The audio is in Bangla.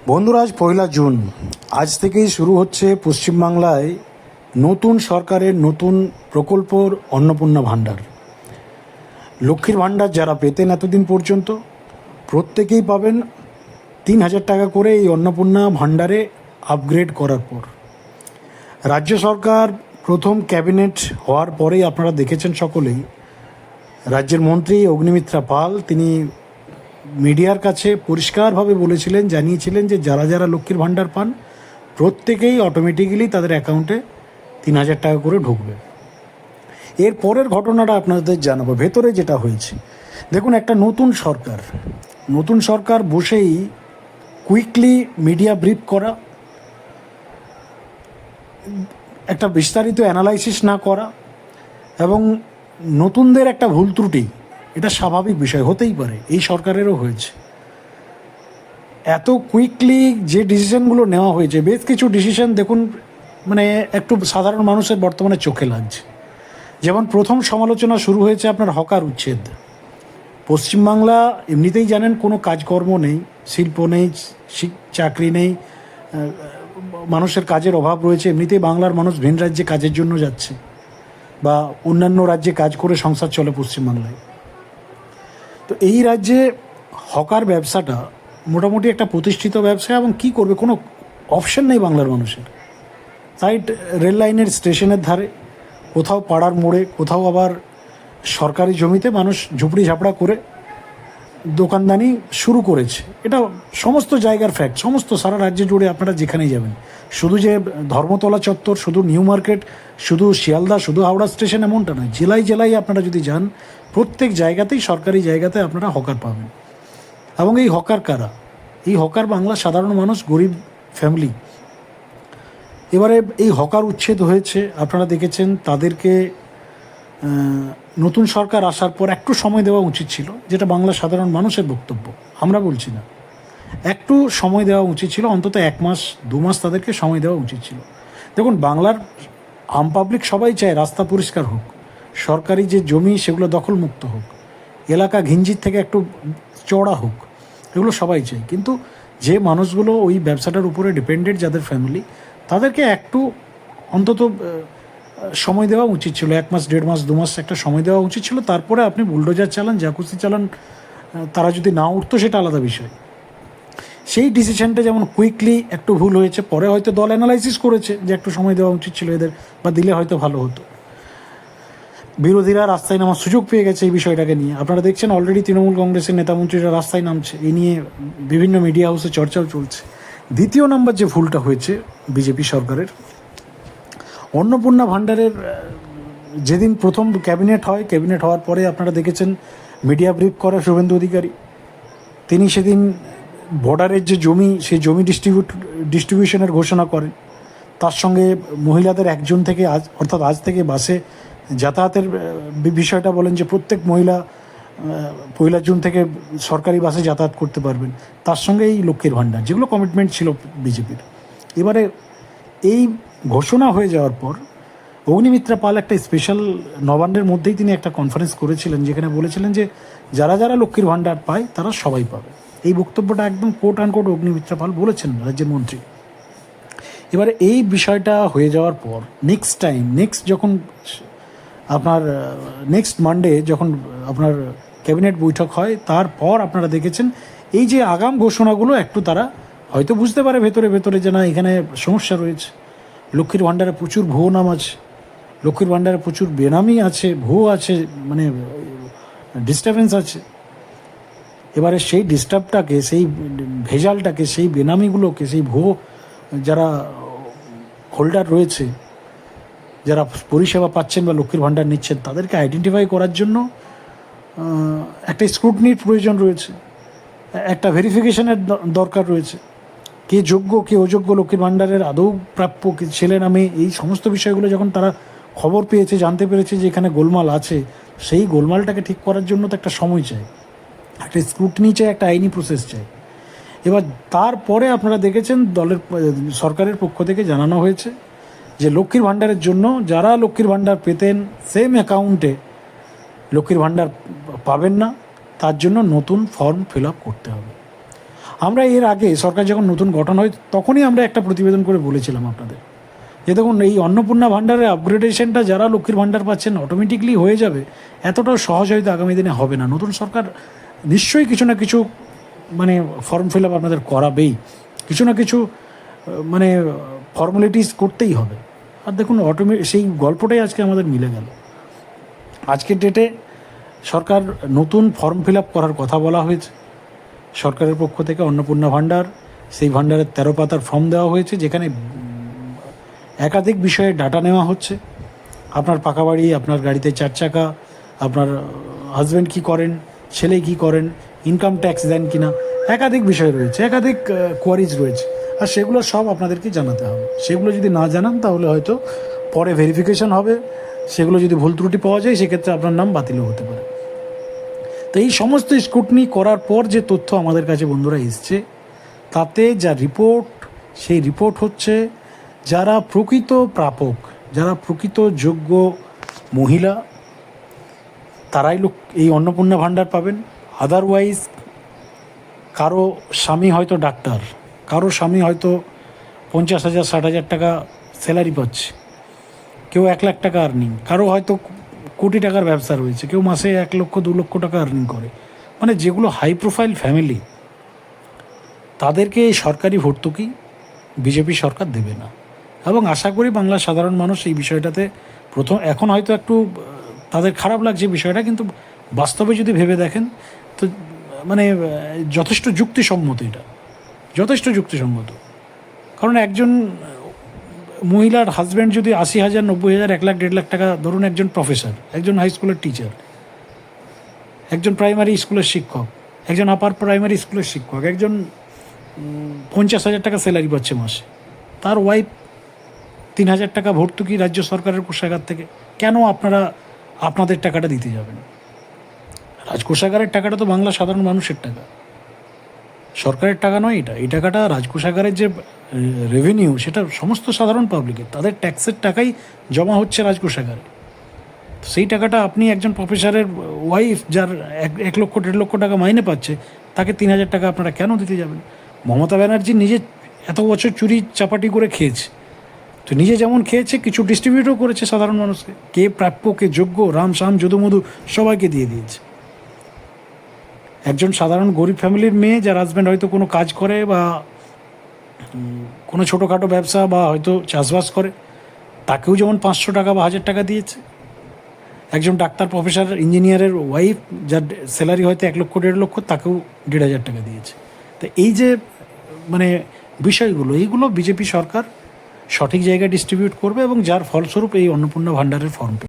বন্ধুরা, আজ 1 জুন। আজ থেকেই শুরু হচ্ছে পশ্চিমবাংলায় নতুন সরকারের নতুন প্রকল্পর অন্নপূর্ণা ভাণ্ডার। লক্ষ্মীর ভাণ্ডার যারা পেতেন এতদিন পর্যন্ত, প্রত্যেকেই পাবেন 3,000 টাকা করে এই অন্নপূর্ণা ভাণ্ডারে আপগ্রেড করার পর। রাজ্য সরকার প্রথম ক্যাবিনেট হওয়ার পরেই আপনারা দেখেছেন সকলেই, রাজ্যের মন্ত্রী অগ্নিমিত্রা পাল তিনি মিডিয়ার কাছে পরিষ্কারভাবে বলেছিলেন, জানিয়েছিলেন যে যারা যারা লক্ষ্মীর ভাণ্ডার পান প্রত্যেকেই অটোমেটিক্যালি তাদের অ্যাকাউন্টে 3,000 টাকা করে ঢুকবে। এর পরের ঘটনাটা আপনাদের জানাবো, ভেতরে যেটা হয়েছে। দেখুন, একটা নতুন সরকার বসেই কুইকলি মিডিয়া ব্রিফ করা, একটা বিস্তারিত অ্যানালাইসিস না করা এবং নতুনদের একটা ভুল ত্রুটি, এটা স্বাভাবিক বিষয়, হতেই পারে, এই সরকারেরও হয়েছে। এত কুইকলি যে ডিসিশনগুলো নেওয়া হয়েছে, বেশ কিছু ডিসিশন দেখুন মানে একটু সাধারণ মানুষের বর্তমানে চোখে লাগছে। যেমন প্রথম সমালোচনা শুরু হয়েছে আপনার হকার উচ্ছেদ। পশ্চিমবাংলা এমনিতেই জানেন কোনো কাজকর্ম নেই, শিল্প নেই, চাকরি নেই, মানুষের কাজের অভাব রয়েছে। এমনিতেই বাংলার মানুষ ভিন রাজ্যে কাজের জন্য যাচ্ছে বা অন্যান্য রাজ্যে কাজ করে সংসার চলে পশ্চিমবাংলায়। তো এই রাজ্যে হকার ব্যবসাটা মোটামুটি একটা প্রতিষ্ঠিত ব্যবসা, এবং কি করবে, কোনো অপশন নেই বাংলার মানুষের। সাইড রেল লাইনের স্টেশনের ধারে, কোথাও পাড়ার মোড়ে, কোথাও আবার সরকারি জমিতে মানুষ ঝুপড়ি ঝাপড়া করে দোকানদানি শুরু করেছে। এটা সমস্ত জায়গার ফ্যাক্ট, সমস্ত সারা রাজ্য জুড়ে আপনারা যেখানেই যাবেন। শুধু যে ধর্মতলা চত্বর, শুধু নিউ মার্কেট, শুধু শিয়ালদা, শুধু হাওড়া স্টেশন, এমনটা নয়। জেলায় জেলায় আপনারা যদি যান, প্রত্যেক জায়গাতেই সরকারি জায়গাতে আপনারা হকার পাবেন। এবং এই হকার কারা? এই হকার বাংলার সাধারণ মানুষ, গরিব ফ্যামিলি। এবারে এই হকার উচ্ছেদ হয়েছে, আপনারা দেখেছেন। তাদেরকে নতুন সরকার আসার পর একটু সময় দেওয়া উচিত ছিল, যেটা বাংলার সাধারণ মানুষের বক্তব্য, আমরা বলছি না। একটু সময় দেওয়া উচিত ছিল, অন্তত 1 মাস 2 মাস তাদেরকে সময় দেওয়া উচিত ছিল। দেখুন, বাংলার আম পাবলিক সবাই চায় রাস্তা পরিষ্কার হোক, সরকারি যে জমি সেগুলো দখলমুক্ত হোক, এলাকা ঘিঞ্জির থেকে একটু চওড়া হোক, এগুলো সবাই চায়। কিন্তু যে মানুষগুলো ওই ব্যবসাটার উপরে ডিপেন্ডেন্ট, যাদের ফ্যামিলি, তাদেরকে একটু অন্তত সময় দেওয়া উচিত ছিল। 1 মাস 1.5 মাস 2 মাস একটা সময় দেওয়া উচিত ছিল। তারপরে আপনি বুলডোজার চালান, যা খুশি চালান, তারা যদি না উঠতো সেটা আলাদা বিষয়। সেই ডিসিশনটা যেমন কুইকলি একটু ভুল হয়েছে, পরে হয়তো দল অ্যানালাইসিস করেছে যে একটু সময় দেওয়া উচিত ছিল এদের, বা দিলে হয়তো ভালো হতো। বিরোধীরা রাস্তায় নামার সুযোগ পেয়ে গেছে এই বিষয়টাকে নিয়ে। আপনারা দেখছেন অলরেডি তৃণমূল কংগ্রেসের নেতামন্ত্রীরা রাস্তায় নামছে, এই নিয়ে বিভিন্ন মিডিয়া হাউসে চর্চাও চলছে। দ্বিতীয় নম্বর যে ভুলটা হয়েছে বিজেপি সরকারের, অন্নপূর্ণা ভাণ্ডারের যেদিন প্রথম ক্যাবিনেট হওয়ার পরে আপনারা দেখেছেন মিডিয়া ব্রিফ করে শুভেন্দু অধিকারী। তিনি সেদিন বর্ডারের যে জমি, সেই জমি ডিস্ট্রিবিউশনের ঘোষণা করেন। তার সঙ্গে মহিলাদের একজন থেকে আজ থেকে বাসে যাতায়াতের বিষয়টা বলেন যে প্রত্যেক মহিলা 1 জুন থেকে সরকারি বাসে যাতায়াত করতে পারবেন। তার সঙ্গে এই লক্ষ্মীর ভাণ্ডার, যেগুলো কমিটমেন্ট ছিল বিজেপির। এবারে এই ঘোষণা হয়ে যাওয়ার পর অগ্নিমিত্রা পাল একটা স্পেশাল নবান্নের মধ্যেই তিনি একটা কনফারেন্স করেছিলেন, যেখানে বলেছিলেন যে যারা যারা লক্ষ্মীর ভাণ্ডার পায় তারা সবাই পাবে। এই বক্তব্যটা একদম কোট অ্যান্ড অগ্নিমিত্রা পাল বলেছেন, রাজ্যের মন্ত্রী। এবারে এই বিষয়টা হয়ে যাওয়ার পর যখন আপনার নেক্সট মানডে যখন আপনার ক্যাবিনেট বৈঠক হয়, তারপর আপনারা দেখেছেন এই যে আগাম ঘোষণাগুলো একটু তারা হয়তো বুঝতে পারে ভেতরে যে না, এখানে সমস্যা রয়েছে। লক্ষ্মীর ভাণ্ডারে প্রচুর ভুয়ো নাম আছে, লক্ষ্মীর ভাণ্ডারে প্রচুর বেনামি আছে, ভুয়ো আছে, মানে ডিস্টারবেন্স আছে। এবারে সেই ডিস্টার্বটাকে, সেই ভেজালটাকে, সেই বেনামিগুলোকে, সেই ভুয়ো যারা হোল্ডার রয়েছে, যারা পরিষেবা পাচ্ছেন বা লক্ষ্মীর ভাণ্ডার নিচ্ছেন, তাদেরকে আইডেন্টিফাই করার জন্য একটা স্ক্রুটনির প্রয়োজন রয়েছে, একটা ভেরিফিকেশনের দরকার রয়েছে। কে যোগ্য, কে অযোগ্য, লক্ষ্মীর ভাণ্ডারের আদৌ প্রাপ্য ছেলে নামে, এই সমস্ত বিষয়গুলো যখন তারা খবর পেয়েছে, জানতে পেরেছে যে এখানে গোলমাল আছে, সেই গোলমালটাকে ঠিক করার জন্য তো একটা সময় চাই, একটা স্ক্রুটনি চাই, একটা আইনি প্রসেস চাই। এবার তারপরে আপনারা দেখেছেন সরকারের পক্ষ থেকে জানানো হয়েছে যে লক্ষ্মীর ভাণ্ডারের জন্য যারা লক্ষ্মীর ভাণ্ডার পেতেন সেম অ্যাকাউন্টে লক্ষ্মীর ভাণ্ডার পাবেন না, তার জন্য নতুন ফর্ম ফিল আপ করতে হবে। আমরা এর আগে সরকার যখন নতুন গঠন হয় তখনই আমরা একটা প্রতিবেদন করে বলেছিলাম আপনাদের যে দেখুন এই অন্নপূর্ণা ভাণ্ডারের আপগ্রেডেশনটা যারা লক্ষ্মীর ভাণ্ডার পাচ্ছেন অটোমেটিকলি হয়ে যাবে, এতটাও সহজ হয়তো আগামী দিনে হবে না। নতুন সরকার নিশ্চয়ই কিছু না কিছু মানে ফর্ম ফিল আপ আপনাদের করাবেই, কিছু না কিছু মানে ফর্মালিটিস করতেই হবে। আর দেখুন সেই গল্পটাই আজকে আমাদের মিলে গেল। আজকের ডেটে সরকার নতুন ফর্ম ফিল আপ করার কথা বলা হয়েছে সরকারের পক্ষ থেকে। অন্নপূর্ণা ভাণ্ডার, সেই ভাণ্ডারের 13 পাতার ফর্ম দেওয়া হয়েছে, যেখানে একাধিক বিষয়ে ডাটা নেওয়া হচ্ছে। আপনার পাকা বাড়ি, আপনার গাড়িতে 4 চাকা, আপনার হাজব্যান্ড কী করেন, ছেলে কী করেন, ইনকাম ট্যাক্স দেন কিনা, একাধিক বিষয় রয়েছে, একাধিক কোয়ারিজ রয়েছে। আর সেগুলো সব আপনাদেরকে জানাতে হবে। সেগুলো যদি না জানান তাহলে হয়তো পরে ভেরিফিকেশন হবে, সেগুলো যদি ভুল ত্রুটি পাওয়া যায় সেক্ষেত্রে আপনার নাম বাতিলও হতে পারে। তো এই সমস্ত স্ক্রুটনি করার পর যে তথ্য আমাদের কাছে বন্ধুরা এসছে, তাতে যা রিপোর্ট, সেই রিপোর্ট হচ্ছে যারা প্রকৃত প্রাপক, যারা প্রকৃত যোগ্য মহিলা, তারাই এই অন্নপূর্ণা ভাণ্ডার পাবেন। আদারওয়াইজ কারো স্বামী হয়তো ডাক্তার, কারো স্বামী হয়তো 50,000 60,000 টাকা স্যালারি পাচ্ছে, কেউ 1 লাখ টাকা আর্নিং, কারো হয়তো কোটি টাকার ব্যবসা রয়েছে, কেউ মাসে 1 লক্ষ 2 লক্ষ টাকা আর্নিং করে। মানে যেগুলো হাই প্রোফাইল ফ্যামিলি, তাদেরকে এই সরকারি ভর্তুকি বিজেপি সরকার দেবে না। এবং আশা করি বাংলার সাধারণ মানুষ এই বিষয়টাতে এখন হয়তো একটু তাদের খারাপ লাগছে বিষয়টা, কিন্তু বাস্তবে যদি ভেবে দেখেন তো মানে যথেষ্ট যুক্তিসম্মত, এটা যথেষ্ট যুক্তিসম্মত। কারণ একজন মহিলার হাজব্যান্ড যদি 80,000 90,000 1 লাখ 1.5 লাখ টাকা, ধরুন একজন প্রফেসর, একজন হাই স্কুলের টিচার, একজন প্রাইমারি স্কুলের শিক্ষক, একজন আপার প্রাইমারি স্কুলের শিক্ষক, একজন 50,000 টাকা স্যালারি পাচ্ছে মাসে, তার ওয়াইফ 3,000 টাকা ভর্তুকি রাজ্য সরকারের কোষাগার থেকে, কেন আপনারা আপনাদের টাকাটা দিতে যাবেন? রাজকোষাগারের টাকাটা তো বাংলা সাধারণ মানুষের টাকা, সরকারের টাকা নয়। এই টাকাটা রাজকোষাগারের যে রেভিনিউ, সেটা সমস্ত সাধারণ পাবলিকের, তাদের ট্যাক্সের টাকাই জমা হচ্ছে রাজকোষাগারে। সেই টাকাটা আপনি একজন প্রফেসরের ওয়াইফ যার 1 লক্ষ 1.5 লক্ষ টাকা মাইনে পাচ্ছে, তাকে 3,000 টাকা আপনারা কেন দিতে যাবেন? মমতা ব্যানার্জি নিজে এত বছর চুরি চাপাটি করে খেয়েছে, তো নিজে যেমন খেয়েছে কিছু ডিস্ট্রিবিউটও করেছে সাধারণ মানুষকে, কে প্রাপ্য কে যোগ্য, রাম শাম যদু মধু সবাইকে দিয়ে দিয়েছে। একজন সাধারণ গরিব ফ্যামিলির মেয়ে, যার হাজব্যান্ড হয়তো কোনো কাজ করে বা কোনো ছোটোখাটো ব্যবসা বা হয়তো চাষবাস করে, তাকেও যেমন 500 টাকা বা 1,000 টাকা দিয়েছে। একজন ডাক্তার প্রফেসর ইঞ্জিনিয়ারের ওয়াইফ যার স্যালারি হয়তো 1 লক্ষ 1.5 লক্ষ, তাকেও 1,500 টাকা দিয়েছে। তো এই যে মানে বিষয়গুলো, এইগুলো বিজেপি সরকার সঠিক জায়গায় ডিস্ট্রিবিউট করবে এবং যার ফলস্বরূপ এই অন্নপূর্ণা ভাণ্ডারের ফর্ম